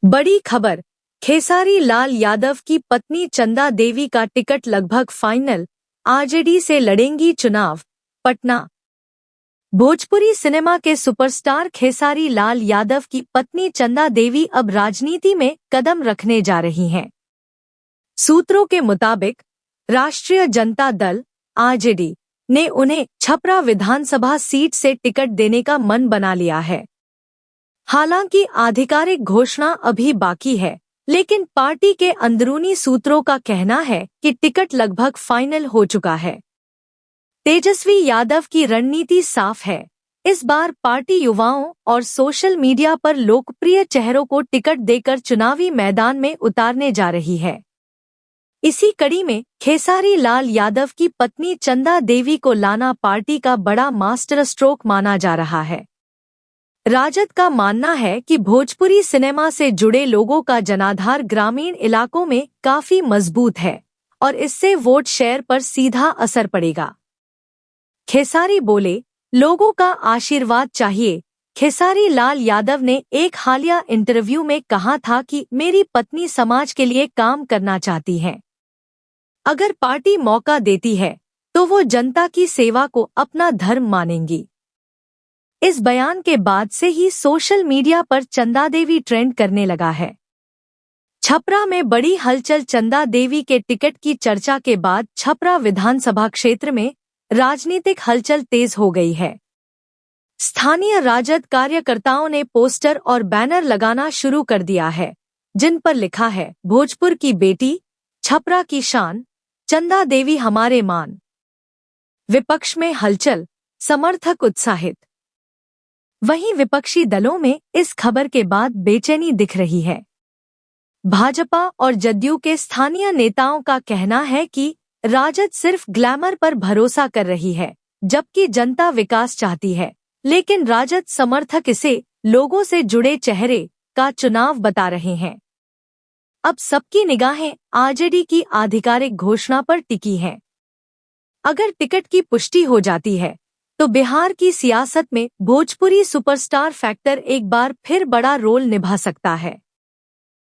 बड़ी खबर, खेसारी लाल यादव की पत्नी चंदा देवी का टिकट लगभग फाइनल, आरजेडी से लड़ेंगी चुनाव। पटना। भोजपुरी सिनेमा के सुपरस्टार खेसारी लाल यादव की पत्नी चंदा देवी अब राजनीति में कदम रखने जा रही हैं। सूत्रों के मुताबिक राष्ट्रीय जनता दल आरजेडी ने उन्हें छपरा विधानसभा सीट से टिकट देने का मन बना लिया है। हालांकि आधिकारिक घोषणा अभी बाकी है, लेकिन पार्टी के अंदरूनी सूत्रों का कहना है कि टिकट लगभग फाइनल हो चुका है। तेजस्वी यादव की रणनीति साफ है। इस बार पार्टी युवाओं और सोशल मीडिया पर लोकप्रिय चेहरों को टिकट देकर चुनावी मैदान में उतारने जा रही है। इसी कड़ी में खेसारी लाल यादव की पत्नी चंदा देवी को लाना पार्टी का बड़ा मास्टर स्ट्रोक माना जा रहा है। राजद का मानना है कि भोजपुरी सिनेमा से जुड़े लोगों का जनाधार ग्रामीण इलाकों में काफी मजबूत है और इससे वोट शेयर पर सीधा असर पड़ेगा। खेसारी बोले, लोगों का आशीर्वाद चाहिए। खेसारी लाल यादव ने एक हालिया इंटरव्यू में कहा था कि मेरी पत्नी समाज के लिए काम करना चाहती है। अगर पार्टी मौका देती है तो वो जनता की सेवा को अपना धर्म मानेंगी। इस बयान के बाद से ही सोशल मीडिया पर चंदा देवी ट्रेंड करने लगा है। छपरा में बड़ी हलचल। चंदा देवी के टिकट की चर्चा के बाद छपरा विधानसभा क्षेत्र में राजनीतिक हलचल तेज हो गई है। स्थानीय राजद कार्यकर्ताओं ने पोस्टर और बैनर लगाना शुरू कर दिया है, जिन पर लिखा है, भोजपुर की बेटी, छपरा की शान, चंदा देवी हमारे मान। विपक्ष में हलचल, समर्थक उत्साहित। वहीं विपक्षी दलों में इस खबर के बाद बेचैनी दिख रही है। भाजपा और जदयू के स्थानीय नेताओं का कहना है कि राजद सिर्फ ग्लैमर पर भरोसा कर रही है, जबकि जनता विकास चाहती है। लेकिन राजद समर्थक इसे लोगों से जुड़े चेहरे का चुनाव बता रहे हैं। अब सबकी निगाहें आरजेडी की आधिकारिक घोषणा पर टिकी हैं। अगर टिकट की पुष्टि हो जाती है तो बिहार की सियासत में भोजपुरी सुपरस्टार फैक्टर एक बार फिर बड़ा रोल निभा सकता है।